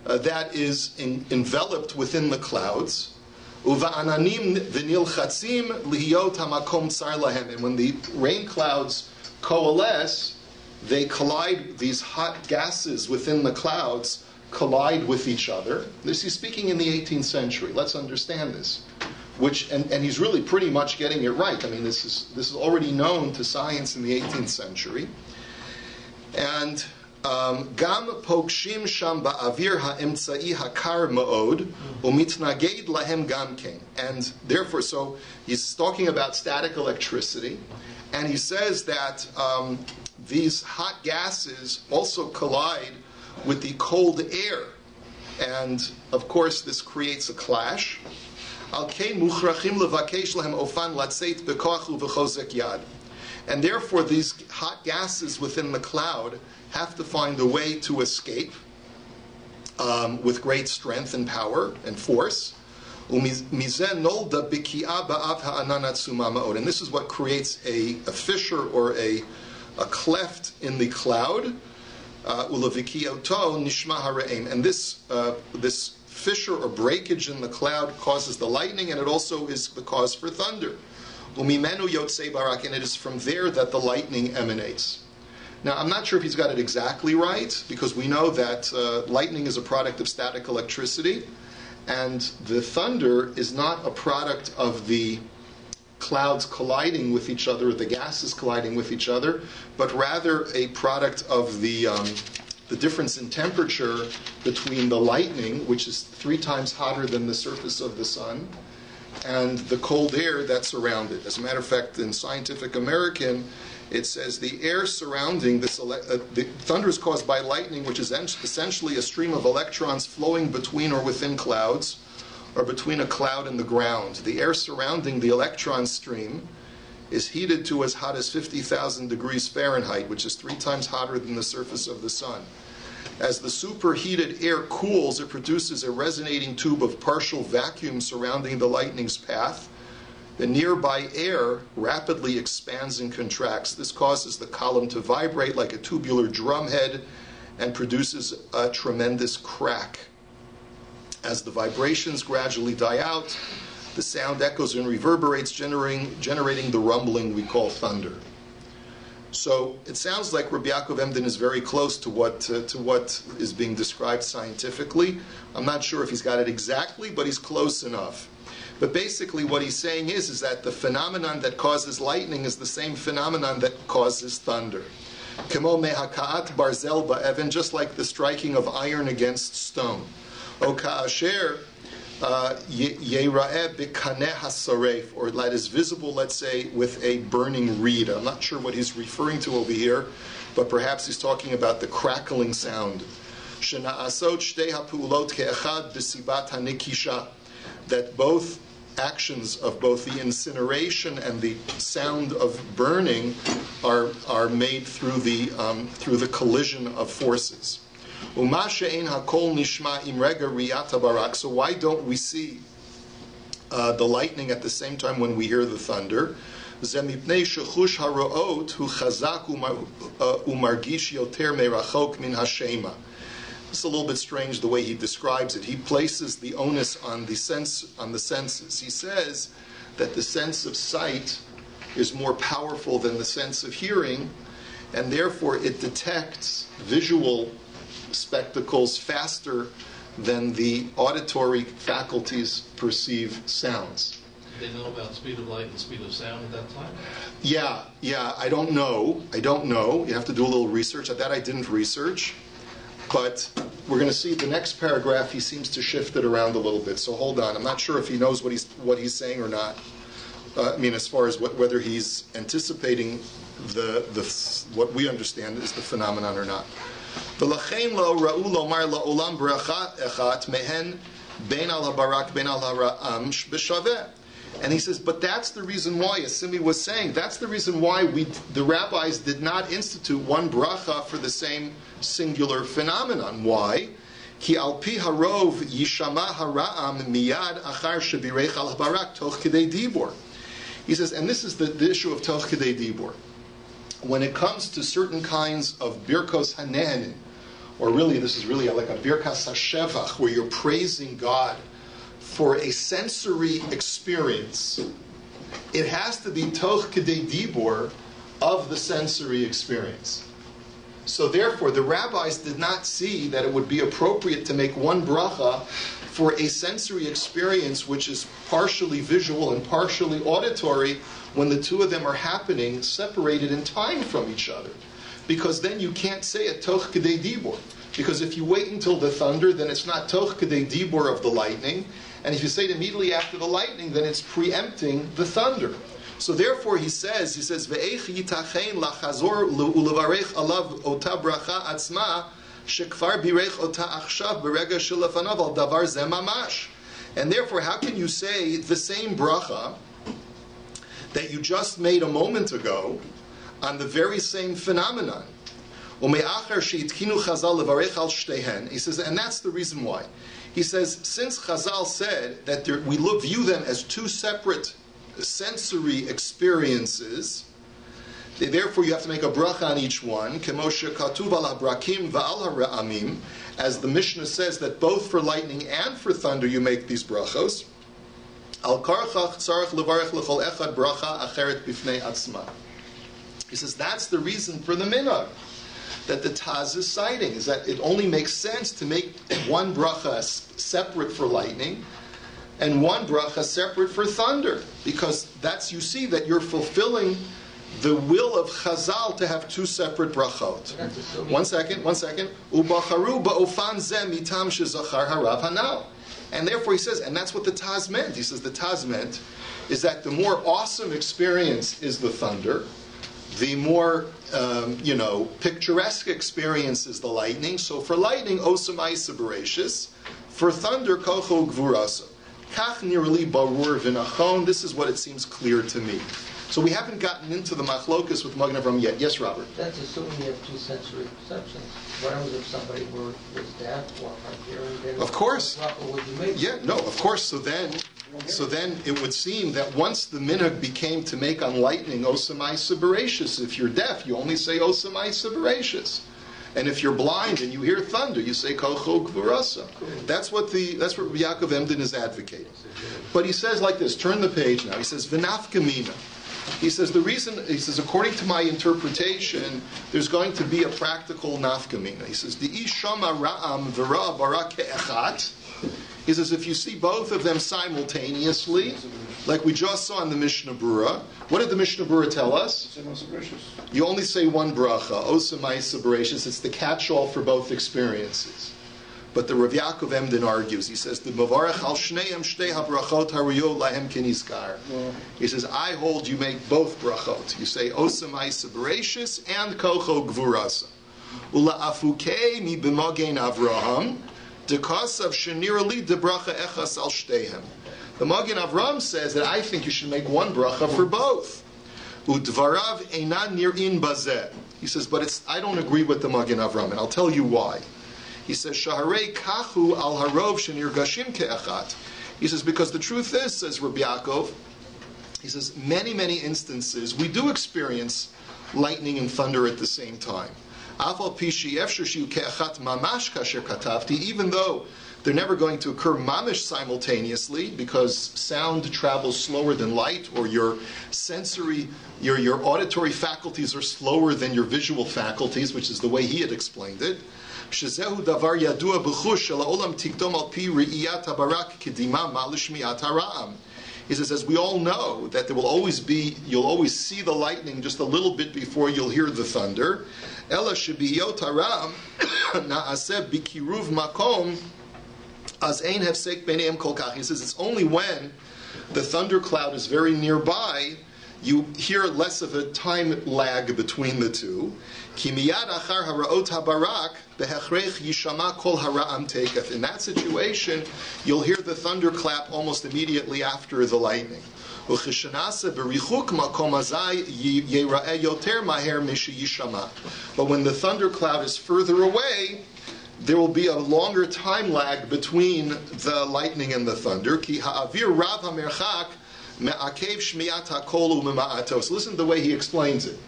that is enveloped within the clouds. Uva'ananim v'nilchatzim lihiyot hamakom tsar lahem. And when the rain clouds coalesce, they collide, these hot gases within the clouds collide with each other. This he's speaking in the 18th century. Let's understand this. And he's really pretty much getting it right. I mean, this is already known to science in the 18th century. And gam pokshim sham ba'avir ha'emtsa'i hakar ma'od umitnaged lahem gamkein. And therefore, so he's talking about static electricity, and he says that these hot gases also collide with the cold air, and of course this creates a clash. And therefore these hot gases within the cloud have to find a way to escape with great strength and power and force. And this is what creates a fissure or a cleft in the cloud. And this fissure or breakage in the cloud causes the lightning, and it also is the cause for thunder. And it is from there that the lightning emanates. Now, I'm not sure if he's got it exactly right, because we know that lightning is a product of static electricity, and the thunder is not a product of the clouds colliding with each other, the gases colliding with each other, but rather a product of the difference in temperature between the lightning, which is 3 times hotter than the surface of the sun, and the cold air that's around it. As a matter of fact, in Scientific American, it says the air surrounding this, the thunder is caused by lightning, which is essentially a stream of electrons flowing between or within clouds, or between a cloud and the ground. The air surrounding the electron stream is heated to as hot as 50,000 degrees Fahrenheit, which is 3 times hotter than the surface of the sun. As the superheated air cools, it produces a resonating tube of partial vacuum surrounding the lightning's path, the nearby air rapidly expands and contracts. This causes the column to vibrate like a tubular drumhead and produces a tremendous crack. As the vibrations gradually die out, the sound echoes and reverberates, generating the rumbling we call thunder. So it sounds like Rabbi Yaakov Emden is very close to what is being described scientifically. I'm not sure if he's got it exactly, but he's close enough. But basically what he's saying is that the phenomenon that causes lightning is the same phenomenon that causes thunder. Kemo mehakaat barzel ba'evan, just like the striking of iron against stone. O ka'asher yera'eh b'kaneh hasareif, or that is visible, let's say, with a burning reed. I'm not sure what he's referring to over here, but perhaps he's talking about the crackling sound. Shena'asot shtei ha'pu'ulot ke'echad b'sibat ha'nikisha, that both actions of both the incineration and the sound of burning are made through the collision of forces. So why don't we see the lightning at the same time when we hear the thunder? It's a little bit strange the way he describes it. He places the onus on the senses. He says that the sense of sight is more powerful than the sense of hearing, and therefore it detects visual spectacles faster than the auditory faculties perceive sounds. They know about speed of light and speed of sound at that time? Yeah, I don't know. You have to do a little research. That I didn't research. But we're going to see the next paragraph, he seems to shift it around a little bit. So hold on. I'm not sure if he knows what he's saying or not. As far as whether he's anticipating what we understand is the phenomenon or not. V'lachein lo ra'u lomar la'olam bracha echat mehen bein al habarak bein al hara'am b'shaveh. And he says, but that's the reason why, as Simi was saying, that's the reason why the rabbis did not institute one bracha for the same singular phenomenon. Why? Ki al pi harov yishama hara'am miyad achar shebirech al habarak toch kedei dibor. He says, and this is the issue of toch kedei dibor. When it comes to certain kinds of birkos hanehenin, or really, this is really like a birkas hashevach, where you're praising God for a sensory experience, it has to be toch kedei dibor of the sensory experience. So therefore, the rabbis did not see that it would be appropriate to make one bracha for a sensory experience which is partially visual and partially auditory when the two of them are happening separated in time from each other. Because then you can't say it toch kedei dibor. Because if you wait until the thunder, then it's not toch kedei dibor of the lightning. And if you say it immediately after the lightning, then it's preempting the thunder. So therefore he says, Ve'ech yitachein lachazor ulevarech alav ota bracha atzma shekvar birech ota achshav berega shelafanav al davar ze mamash. And therefore, how can you say the same bracha that you just made a moment ago on the very same phenomenon? He says, and that's the reason why. He says, since Chazal said that we view them as two separate sensory experiences, therefore you have to make a bracha on each one, as the Mishnah says that both for lightning and for thunder you make these brachos. He says that's the reason for the minhag that the Taz is citing, is that it only makes sense to make one bracha separate for lightning and one bracha separate for thunder, because that's, you see that you're fulfilling the will of Chazal to have two separate brachot. One second. Ubacharu ba'ofan zeh mitam shezachar harav hanal. And therefore he says, and that's what the Taz meant. He says the Taz meant is that the more awesome experience is the thunder, the more picturesque experience is the lightning. So for lightning, osam isa berachos. For thunder, kocho gvurasa. Kach nirli barur v'nachon. This is what it seems clear to me. So we haven't gotten into the machlokus with Magen Avraham yet. Yes, Robert? That's assuming you have two sensory perceptions. What happens if somebody was deaf or hard hearing? Of course. What would you make? Yeah, no, of course. So then So then it would seem that once the minhag became to make on lightning Osamai Berachos, if you're deaf, you only say Osamai Berachos. And if you're blind and you hear thunder, you say Kol Chol Gvurasa. That's what Rabbi Yaakov Emden is advocating. But he says like this, turn the page now. He says, V'nafka mina. He says, according to my interpretation, there's going to be a practical nafka mina. He says, the ishama ra'am v'ra bara ke'echat. He says, if you see both of them simultaneously, like we just saw in the Mishnah Berurah, what did the Mishnah Berurah tell us? You only say one bracha, Osamai Berachos. It's the catch-all for both experiences. But the Rav Yaakov Emden argues. He says, "The Mavarech al Shneim Shtei habrachot hariyo lahem kinizkar." He says, I hold you make both brachot. You say Osamai Berachos and Kol Chol Gvurasa. Ula afukei mi b'magen Avraham dekasav shenirali debracha echas al shteihem. The Magen Avraham says that I think you should make one bracha for both. Udvarav einan nir'in bazeh. He says, but I don't agree with the Magen Avraham, and I'll tell you why. He says, Shaharei kachu al harov shenirgashim ke'achat. He says, because the truth is, says Rabbi Yaakov, he says, many, many instances, we do experience lightning and thunder at the same time. Even though they're never going to occur mamish simultaneously, because sound travels slower than light, or your sensory, your auditory faculties are slower than your visual faculties, which is the way he had explained it. He says, as we all know, that there will always be, you'll always see the lightning just a little bit before you'll hear the thunder. He says it's only when the thundercloud is very nearby you hear less of a time lag between the two. In that situation, you'll hear the thunderclap almost immediately after the lightning. But when the thundercloud is further away, there will be a longer time lag between the lightning and the thunder. So listen to the way he explains it.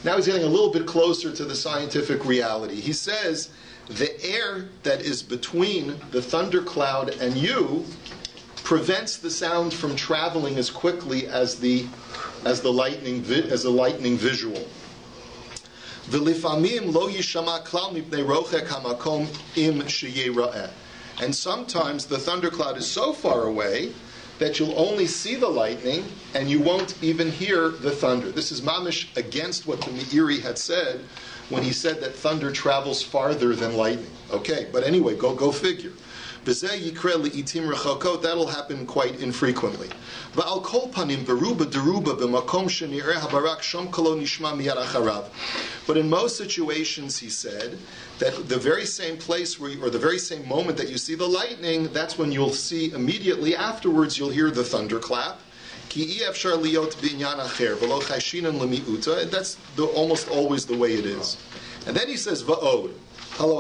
Now he's getting a little bit closer to the scientific reality. He says the air that is between the thundercloud and you prevents the sound from traveling as quickly as the lightning visual. And sometimes the thundercloud is so far away that you'll only see the lightning and you won't even hear the thunder. This is mamish against what the Meiri had said when he said that thunder travels farther than lightning. Okay, but anyway, go figure. That'll happen quite infrequently. But in most situations, he said, that the very same place or the very same moment that you see the lightning, that's when you'll see immediately afterwards, you'll hear the thunderclap. That's almost always the way it is. And then he says, Va'od. And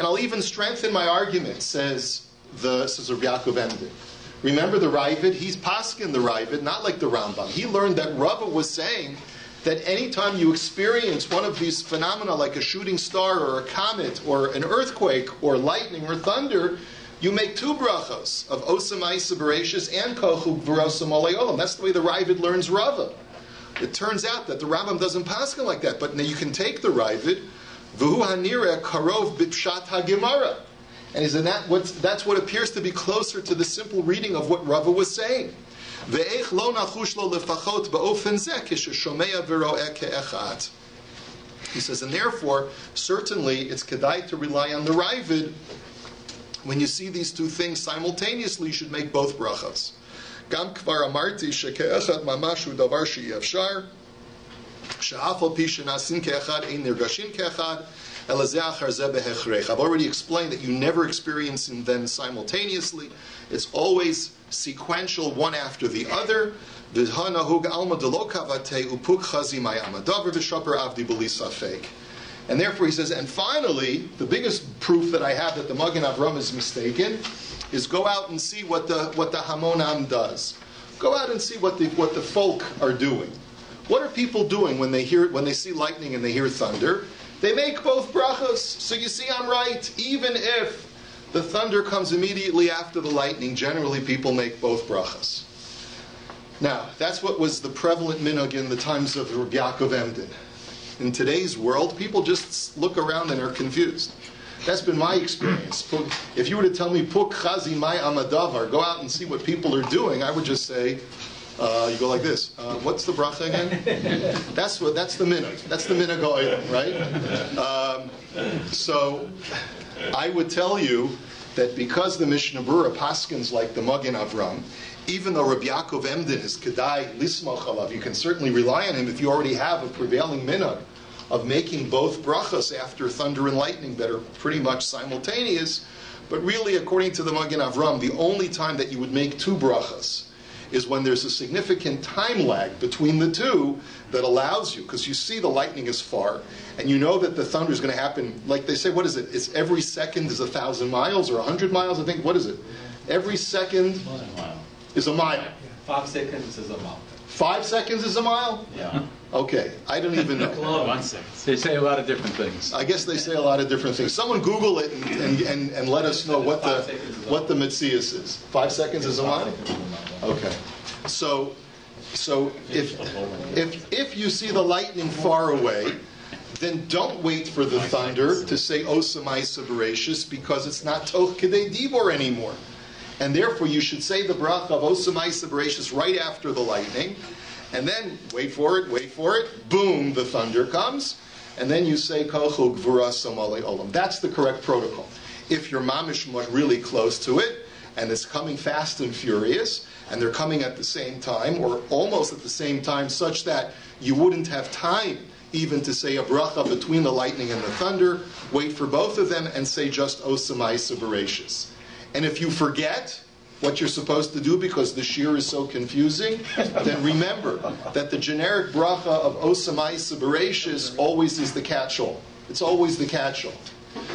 I'll even strengthen my argument, says Rabbi Yaakov Emden. Remember the Ravid? He's paskin the Ravid, not like the Rambam. He learned that Rabbi was saying that anytime you experience one of these phenomena like a shooting star or a comet or an earthquake or lightning or thunder, you make two brachos of Osamai Berachos and Kol Chol Gvurasa Molei Olam. That's the way the Ravid learns Rava. It turns out that the Rambam doesn't paskin like that, but now you can take the Ravid, V'hu hanireh karov b'pshat haGemara, and that's what appears to be closer to the simple reading of what Rava was saying. Ve'ech lo nachush lo lefachot ba'ofen zeh k'sheshomea v'ro'eh ke'echat. He says, and therefore, certainly it's kedai to rely on the Ravid. When you see these two things simultaneously, you should make both brachas. Gam kvar amarti sheke'echad mamash hu davar she'efshar she'af al pi shenasin ke'echad ein nirgashin ke'echad ela zeh achar zeh behechrech. I've already explained that you never experience them simultaneously. It's always sequential, one after the other. V'hanahug alma delo kavate upuk chazi mayam adavar v'shaper avdi b'li safek. And therefore he says, and finally, the biggest proof that I have that the Magen Avraham is mistaken is go out and see what the Hamonam does. Go out and see what the folk are doing. What are people doing when they see lightning and they hear thunder? They make both brachos. So you see, I'm right. Even if the thunder comes immediately after the lightning, generally people make both brachos. Now, that's what was the prevalent minhag in the times of Rabbi Yaakov Emden. In today's world, people just look around and are confused. That's been my experience. If you were to tell me, Puk chazi mai amadavar, go out and see what people are doing, I would just say, you go like this. What's the bracha again? That's the minhag. That's the minhag ha'olam, right? So I would tell you that because the Mishnah Berurah paskins like the Magen Avraham, even though Rabbi Yaakov Emden is kedai lismach alav, you can certainly rely on him if you already have a prevailing minhag of making both brachas after thunder and lightning that are pretty much simultaneous. But really, according to the Magen Avraham, the only time that you would make two brachas is when there's a significant time lag between the two that allows you, because you see the lightning is far, and you know that the thunder is going to happen, like they say, what is it? It's every second is 1,000 miles or 100 miles, I think. What is it? Every second is a mile. 5 seconds is a mile. 5 seconds is a mile? Yeah. Okay, I don't even know. 1 second. They say a lot of different things. I guess they say a lot of different things. Someone Google it and let us know what the Metzias is. 5 seconds is a mile? Okay. So if you see the lightning far away, then don't wait for the thunder to say Osamaisa Berachos, because it's not Toch Kedei Dibor anymore. And therefore you should say the bracha of Osamaisa Berachos right after the lightning, and then wait for it, boom, the thunder comes, and then you say Kochu Gvura Samali Olam. That's the correct protocol. If you're mamish really close to it, and it's coming fast and furious, and they're coming at the same time, or almost at the same time, such that you wouldn't have time even to say a bracha between the lightning and the thunder, wait for both of them and say just Osamaisa Berachos. And if you forget what you're supposed to do because the shiur is so confusing, then remember that the generic bracha of Osamaisa Berachos always is the catch-all. It's always the catch-all.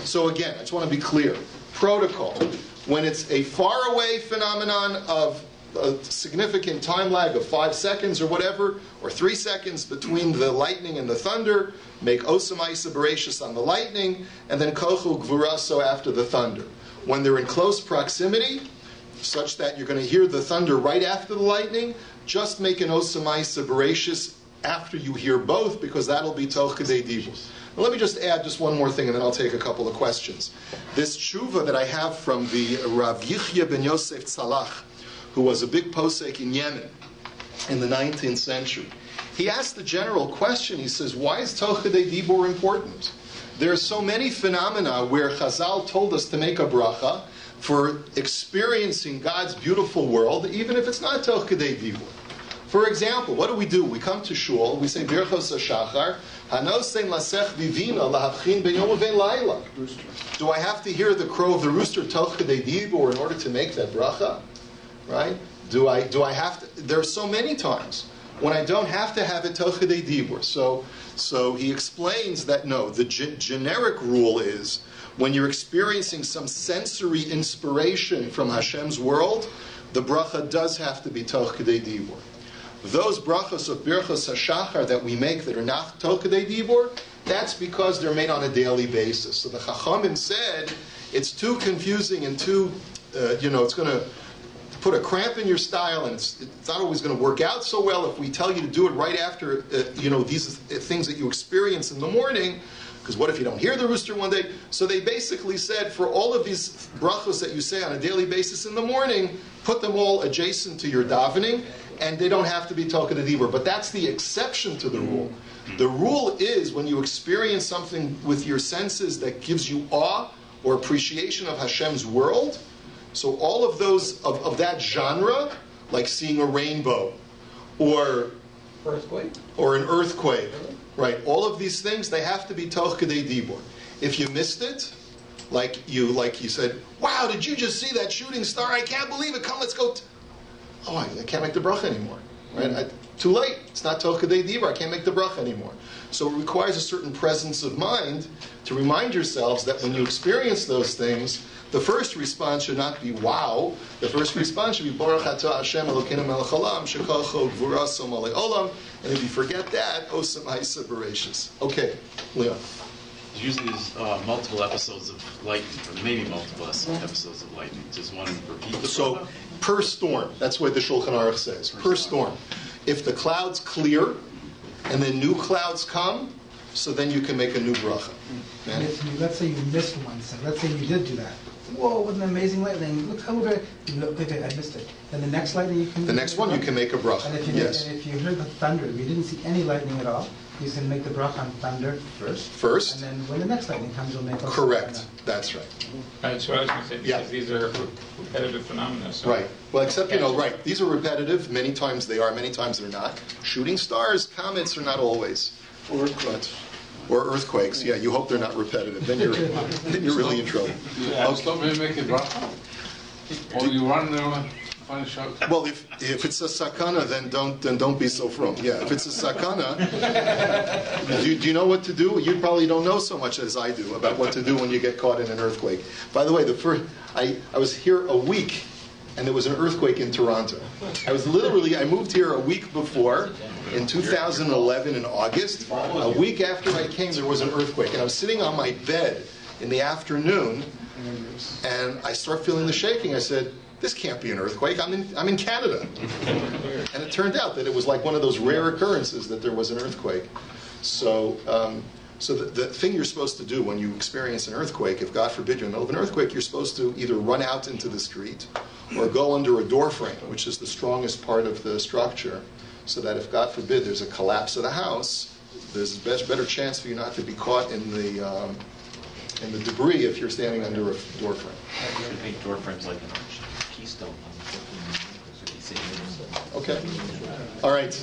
So again, I just want to be clear. Protocol. When it's a faraway phenomenon of a significant time lag of 5 seconds or whatever, or 3 seconds between the lightning and the thunder, make Osamaisa Berachos on the lightning, and then Kochu Gvuraso after the thunder. When they're in close proximity, such that you're going to hear the thunder right after the lightning, just make an Osamaisa Berachos after you hear both, because that'll be Toch Kedei Dibur. Let me just add just one more thing, and then I'll take a couple of questions. This tshuva that I have from the Rav Yichya ben Yosef Tzalach, who was a big posek in Yemen in the 19th century, he asked the general question. He says, why is Toch Kedei Dibur important? There are so many phenomena where Chazal told us to make a bracha for experiencing God's beautiful world, even if it's not Toch Kedei Dibur. For example, what do? We come to shul, we say Berachos HaShachar, Hanosein Lasech Vivina Lahavchin Ben Yom Uvein Laila. Do I have to hear the crow of the rooster Toch Kedei Dibur in order to make that bracha? Right? Do I have to? There are so many times when I don't have to have it Toch Kedei Dibur. So he explains that no, the generic rule is when you're experiencing some sensory inspiration from Hashem's world, the bracha does have to be Toch Kedei Dibur. Those brachos of Berachos HaShachar that we make that are not Toch Kedei Dibur, that's because they're made on a daily basis. So the Chachamim said it's too confusing and too, it's going to put a cramp in your style, and it's not always going to work out so well if we tell you to do it right after, these things that you experience in the morning, because what if you don't hear the rooster one day? So they basically said, for all of these brachos that you say on a daily basis in the morning, put them all adjacent to your davening, and they don't have to be Toch Kedei Dibur. But that's the exception to the rule. The rule is when you experience something with your senses that gives you awe or appreciation of Hashem's world. So all of those, of that genre, like seeing a rainbow, or an earthquake, right? All of these things, they have to be Toch Kedei Dibur. If you missed it, like you said, wow, did you just see that shooting star? I can't believe it. Come, let's go. I can't make the bracha anymore. Right? Too late. It's not Tokadei Dibra. I can't make the bracha anymore. So it requires a certain presence of mind to remind yourselves that when you experience those things, the first response should not be wow. The first response should be Baruch Atah Hashem Elokeinu melech haolam shekocho gvuraso malei olam. And if you forget that, Osam Haisa Berachos. Okay, Leon. There's usually multiple episodes of lightning, or maybe multiple episodes of lightning. Does one repeat the So, per storm. That's what the Shulchan Aruch says. Per storm. If the clouds clear, and then new clouds come, so then you can make a new bracha. Let's say you missed one second. Let's say you did do that. Whoa, what an amazing lightning. Look how very... Okay, I missed it. Then the next lightning you can... The next one you can make a bracha. And if you heard the thunder, if you didn't see any lightning at all, you can make the bracha on thunder first. And then when the next lightning comes, you'll make... Correct. That's right. Right, so I was going to say, because these are repetitive phenomena. So. Right. Well, except, right, these are repetitive. Many times they are, many times they're not. Shooting stars, comets are not always. Or earthquakes. Yeah, you hope they're not repetitive. Then you're really in trouble. Yeah, stop me making bracha. Or you run there and find a shot. Well, if it's a sakana, then don't be so from. Yeah, if it's a sakana, do you know what to do? You probably don't know so much as I do about what to do when you get caught in an earthquake. By the way, I was here a week, and there was an earthquake in Torornto. I moved here a week before, in 2011 in August. A week after I came, there was an earthquake, and I was sitting on my bed in the afternoon, and I start feeling the shaking. I said, this can't be an earthquake. I'm in Canada. And it turned out that it was like one of those rare occurrences that there was an earthquake. So the thing you're supposed to do when you experience an earthquake, if God forbid you're in the middle of an earthquake, you're supposed to either run out into the street or go under a door frame, which is the strongest part of the structure, so that if God forbid there's a collapse of the house, there's a better chance for you not to be caught in the debris if you're standing under a door frame. You should make door frames like an keystone. Okay. All right.